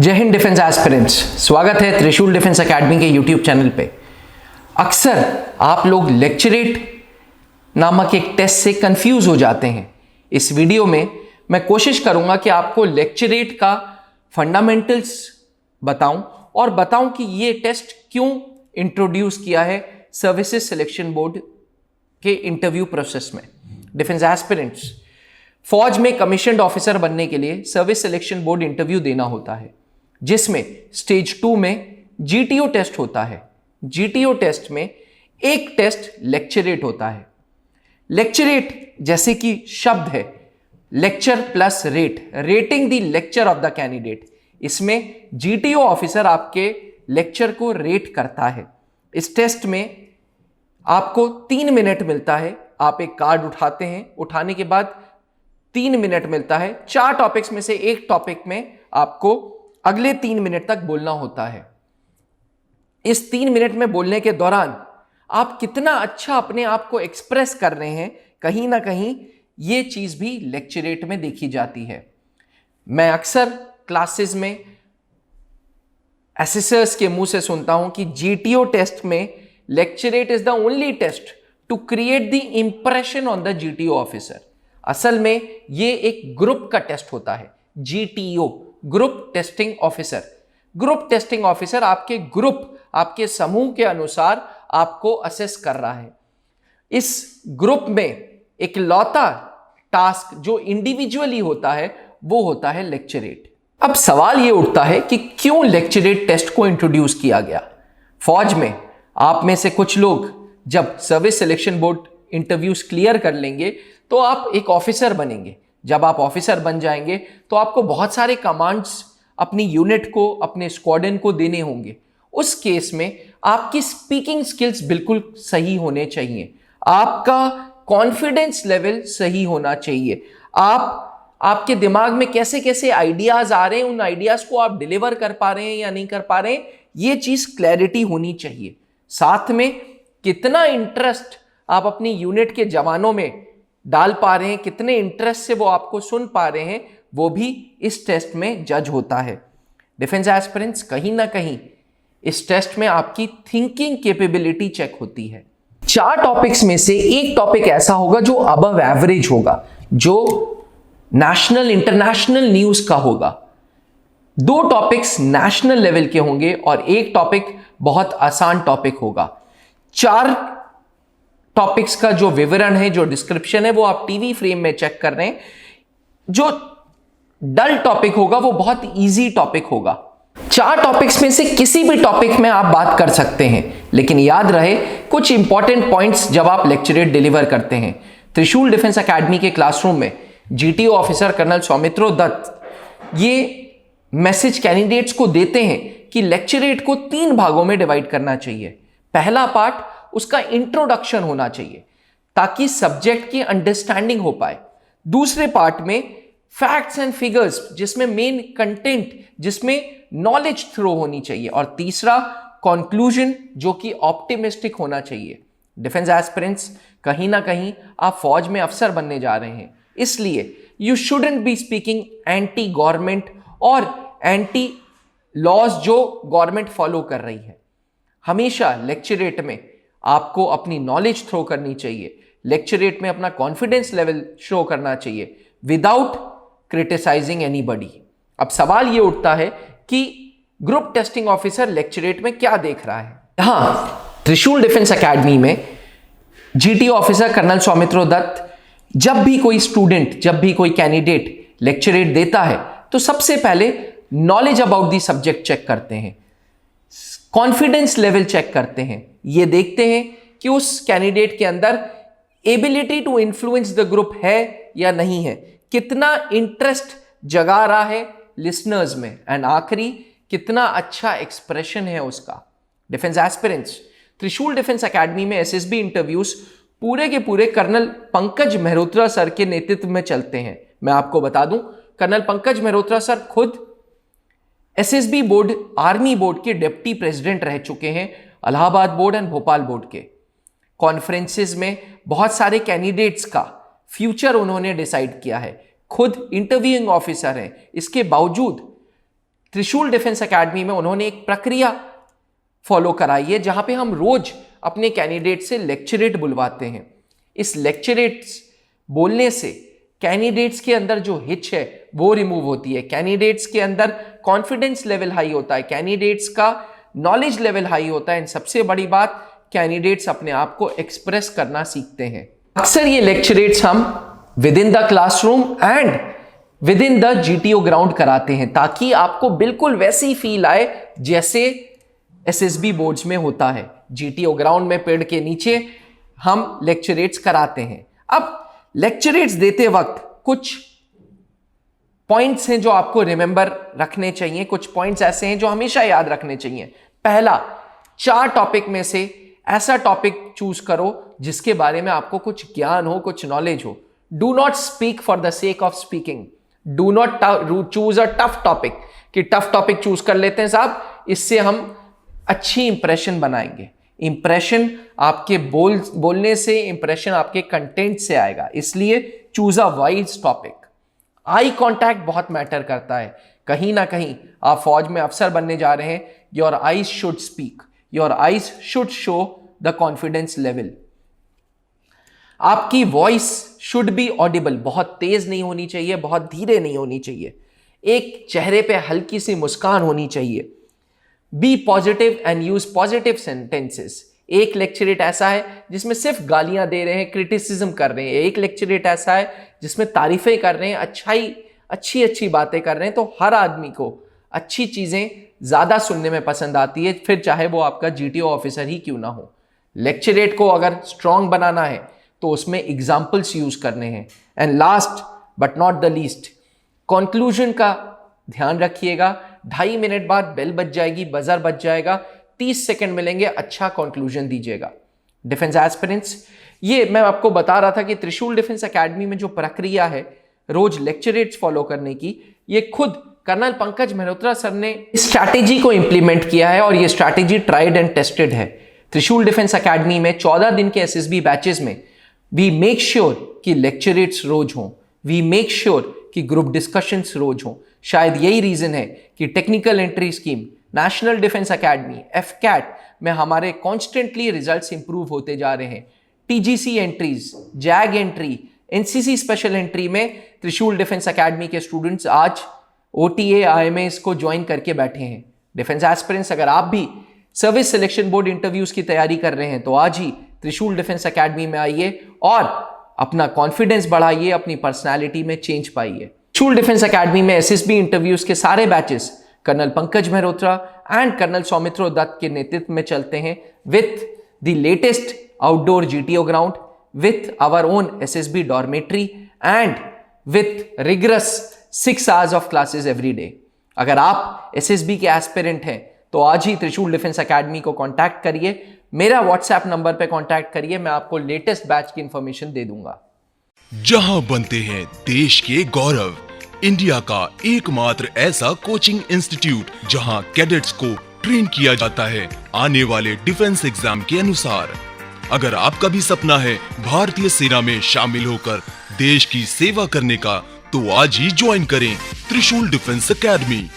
जय Hind defence aspirants, स्वागत है त्रिशूल डिफेंस एकेडमी के यूट्यूब चैनल पे। अक्सर आप लोग लेक्चरेट नामक एक टेस्ट से कंफ्यूज हो जाते हैं। इस वीडियो में मैं कोशिश करूंगा कि आपको लेक्चरेट का फंडामेंटल्स बताऊं और बताऊं कि ये टेस्ट क्यों इंट्रोड्यूस किया है सर्विसेज सिलेक्शन बोर्ड के इंटरव्यू प्रोसेस में। डिफेंस एस्पिरेंट्स, फौज में कमीशन्ड ऑफिसर बनने के लिए सर्विस सिलेक्शन बोर्ड इंटरव्यू देना होता है, जिसमें स्टेज 2 में जीटीओ टेस्ट होता है। जीटीओ टेस्ट में एक टेस्ट लेक्चरेट होता है। लेक्चरेट जैसे कि शब्द है lecture plus rate, rating the lecture of the candidate. इसमें जीटीओ ऑफिसर आपके लेक्चर को रेट करता है। इस टेस्ट में आपको 3 मिनट मिलता है। आप एक कार्ड उठाते हैं, उठाने के बाद 3 मिनट मिलता है। 4 टॉपिक्स में से एक टॉपिक में आपको अगले 3 मिनट तक बोलना होता है। इस 3 मिनट में बोलने के दौरान आप कितना अच्छा अपने आप को एक्सप्रेस कर रहे हैं, कहीं ना कहीं यह चीज भी लेक्चरेट में देखी जाती है। मैं अक्सर क्लासेस में एसेसर्स के मुंह से सुनता हूं कि जीटीओ टेस्ट में lecturette is the only test to create the impression on the GTO officer. असल में यह एक ग्रुप का टेस्ट होता है। GTO, group testing officer. Group testing officer आपके ग्रुप, आपके समूह के अनुसार आपको असेस कर रहा है। इस ग्रुप में एक लौता टास्क जो इंडिविजुअली होता है वो होता है लेक्चरेट। अब सवाल यह उठता है कि क्यों लेक्चरेट टेस्ट को इंट्रोड्यूस किया गया। फौज में आप में से कुछ लोग जब service selection board interviews clear कर लेंगे तो आप एक ऑफिसर बनेंगे। जब आप ऑफिसर बन जाएंगे तो आपको बहुत सारे कमांड्स अपनी यूनिट को, अपने स्क्वाड्रन को देने होंगे। उस केस में आपकी स्पीकिंग स्किल्स बिल्कुल सही होने चाहिए, आपका कॉन्फिडेंस लेवल सही होना चाहिए। आपके दिमाग में कैसे कैसे आइडियाज आ रहे हैं, उन आइडियाज को आप डिलीवर कर पा रहे हैं या नहीं कर पा रहे हैं, ये चीज क्लैरिटी होनी चाहिए। साथ में कितना इंटरेस्ट आप अपनी यूनिट के जवानों में डाल पा रहे हैं, कितने इंटरेस्ट से वो आपको सुन पा रहे हैं, वो भी इस टेस्ट में जज होता है। डिफेंस एस्पिरेंट्स, कहीं ना कहीं इस टेस्ट में आपकी थिंकिंग कैपेबिलिटी चेक होती है। 4 टॉपिक्स में से एक टॉपिक ऐसा होगा जो अबव एवरेज होगा, जो नेशनल इंटरनेशनल न्यूज का होगा। 2 टॉपिक्स नेशनल लेवल के होंगे और एक टॉपिक बहुत आसान टॉपिक होगा। 4 टॉपिक्स का जो विवरण है, जो डिस्क्रिप्शन है, वो आप टीवी फ्रेम में चेक कर रहे हैं। जो डल टॉपिक होगा वो बहुत इजी टॉपिक होगा। 4 टॉपिक्स में से किसी भी टॉपिक में आप बात कर सकते हैं, लेकिन याद रहे कुछ इंपॉर्टेंट पॉइंट्स जब आप लेक्चरेट डिलीवर करते हैं। त्रिशूल डिफेंस एकेडमी के क्लासरूम में GTO officer colonel Soumitro Dutt ये मैसेज कैंडिडेट्स को देते हैं कि लेक्चरेट को 3 भागों में डिवाइड करना चाहिए। पहला पार्ट उसका इंट्रोडक्शन होना चाहिए ताकि सब्जेक्ट की अंडरस्टैंडिंग हो पाए। दूसरे पार्ट में फैक्ट्स एंड फिगर्स, जिसमें मेन कंटेंट, जिसमें नॉलेज थ्रो होनी चाहिए। और तीसरा कंक्लूजन, जो कि ऑप्टिमिस्टिक होना चाहिए। डिफेंस एस्पिरेंट्स, कहीं ना कहीं आप फौज में अफसर बनने जा रहे हैं, इसलिए you shouldn't be speaking anti government और एंटी लॉज जो गवर्नमेंट फॉलो कर रही है। हमेशा लेक्चरेट में आपको अपनी नॉलेज थ्रो करनी चाहिए, लेक्चरेट में अपना कॉन्फिडेंस लेवल शो करना चाहिए विदाउट क्रिटिसाइजिंग एनीबॉडी। अब सवाल यह उठता है कि ग्रुप टेस्टिंग ऑफिसर लेक्चरेट में क्या देख रहा है। यहां त्रिशूल डिफेंस एकेडमी में GTO officer colonel Soumitro Dutt जब भी कोई स्टूडेंट, जब भी कोई कैंडिडेट लेक्चरेट देता है तो सबसे पहले knowledge about the subject check करते हैं, कॉन्फिडेंस लेवल चेक करते हैं। ये देखते हैं कि उस कैंडिडेट के अंदर ability to influence the group है या नहीं है, कितना इंटरेस्ट जगा रहा है लिसनर्स में, एंड आखिरी कितना अच्छा एक्सप्रेशन है उसका। डिफेंस एस्पिरेंट्स, त्रिशूल डिफेंस एकेडमी में एसएसबी इंटरव्यूज पूरे के पूरे कर्नल पंकज मेहरोत्रा सर के नेतृत्व में चलते हैं। मैं आपको बता दूं, कर्नल पंकज मेहरोत्रा सर खुद एसएसबी बोर्ड, आर्मी बोर्ड के डिप्टी प्रेसिडेंट रह चुके हैं, Allahabad board and Bhopal board के। कॉन्फ्रेंसेस में बहुत सारे कैंडिडेट्स का फ्यूचर उन्होंने डिसाइड किया है, खुद इंटरव्यूइंग ऑफिसर हैं। इसके बावजूद त्रिशूल डिफेंस एकेडमी में उन्होंने एक प्रक्रिया फॉलो कराई है जहां पे हम रोज अपने कैंडिडेट से लेक्चरेट बुलवाते हैं। इस लेक्चरेट्स बोलने से कैंडिडेट्स के अंदर जो हिच है वो रिमूव होती है, कैंडिडेट्स के अंदर कॉन्फिडेंस लेवल हाई होता है, कैंडिडेट्स का नॉलेज लेवल हाई होता है, सबसे बड़ी बात कैंडिडेट्स अपने आप को एक्सप्रेस करना सीखते हैं। अक्सर ये लेक्चरेट्स हम with in the classroom and with in the GTO ground कराते हैं ताकि आपको बिल्कुल वैसी फील आए जैसे एसएसबी बोर्ड्स में होता है। जीटीओ ग्राउंड में पेड़ के नीचे हम लेक्चरेट्स कराते हैं। अब लेक्चरेट्स देते वक्त कुछ पॉइंट्स हैं जो आपको रिमेंबर रखने चाहिए, कुछ पॉइंट्स ऐसे हैं जो हमेशा याद रखने चाहिए। पहला, 4 टॉपिक में से ऐसा टॉपिक चूज करो जिसके बारे में आपको कुछ ज्ञान हो, कुछ नॉलेज हो। Do not speak for the sake of speaking, do not choose a tough topic कि टफ टॉपिक चूज कर लेते हैं साहब, इससे हम अच्छी इंप्रेशन बनाएंगे। इंप्रेशन आपके बोलने से, इंप्रेशन आपके कंटेंट से आएगा, इसलिए choose a wise topic. Eye contact बहुत मैटर करता है। कहीं ना कहीं आप फौज में अफसर बनने जा रहे हैं, your eyes should speak, your eyes should show the confidence level. आपकी वॉइस शुड बी ऑडिबल, बहुत तेज नहीं होनी चाहिए, बहुत धीरे नहीं होनी चाहिए। एक चेहरे पे हल्की सी मुस्कान होनी चाहिए। Be positive and use positive sentences. एक लेक्चरेट ऐसा है जिसमें सिर्फ गालियां दे रहे हैं, क्रिटिसिज्म कर रहे हैं, एक लेक्चरेट ऐसा है जिसमें तारीफें कर रहे हैं, अच्छी बातें कर रहे हैं। तो हर आदमी को अच्छी चीजें ज्यादा सुनने में पसंद आती है, फिर चाहे वो आपका जीटीओ ऑफिसर ही क्यों ना हो। लेक्चरेट को अगर स्ट्रांग बनाना है तो उसमें एग्जाम्पल्स यूज करने हैं। And last but not the least, conclusion का ध्यान रखिएगा। 2.5 मिनट बाद बेल बज जाएगी, बजर बज जाएगा, 30 सेकंड मिलेंगे, अच्छा कंक्लूजन दीजिएगा। डिफेंस एस्पिरेंट्स, ये मैं आपको बता रहा था कि त्रिशूल डिफेंस एकेडमी में जो प्रक्रिया है रोज लेक्चरेट्स फॉलो करने की, ये खुद कर्नल पंकज मेहरोत्रा सर ने स्ट्रैटेजी को इंप्लीमेंट किया है और ये स्ट्रैटेजी ट्राइड एंड टेस्टेड है। त्रिशूल डिफेंस एकेडमी में 14 दिन के एसएसबी बैचेस में वी मेक श्योर कि लेक्चरेट्स रोज हों, वी मेक श्योर कि ग्रुप डिस्कशंस रोज हों। शायद यही रीजन है कि technical entry scheme, national defence academy, AFCAT में हमारे कॉन्स्टेंटली रिजल्ट्स इंप्रूव होते जा रहे हैं। TGC entries, zag entry, NCC special entry में त्रिशूल डिफेंस एकेडमी के स्टूडेंट्स आज ओटीए आईएमएस को ज्वाइन करके बैठे हैं। डिफेंस एस्पिरेंट्स, अगर आप भी सर्विस सिलेक्शन बोर्ड इंटरव्यूज की तैयारी कर रहे हैं तो आज ही त्रिशूल डिफेंस एकेडमी में आइए और अपना कॉन्फिडेंस बढ़ाइए, अपनी पर्सनैलिटी में चेंज पाइए। त्रिशूल डिफेंस एकेडमी में एसएसबी इंटरव्यूज के सारे batches colonel Pankaj Mehrotra and colonel Soumitro Dutt के नेतृत्व में चलते हैं with the latest outdoor GTO ground, with our own SSB dormitory and with rigorous 6 hours of classes every day. अगर आप एसएसबी के एस्पिरेंट हैं तो आज ही त्रिशूल डिफेंस एकेडमी को कांटेक्ट करिए, मेरा व्हाट्सएप नंबर पे कांटेक्ट करिए, मैं आपको लेटेस्ट बैच की इंफॉर्मेशन दे दूंगा। जहां बनते हैं देश के गौरव, इंडिया का एकमात्र ऐसा कोचिंग इंस्टीट्यूट जहां कैडेट्स को ट्रेन किया जाता है आने वाले डिफेंस एग्जाम के अनुसार। अगर आपका भी सपना है भारतीय सेना में शामिल होकर देश की सेवा करने का, तो आज ही ज्वाइन करें त्रिशूल डिफेंस एकेडमी।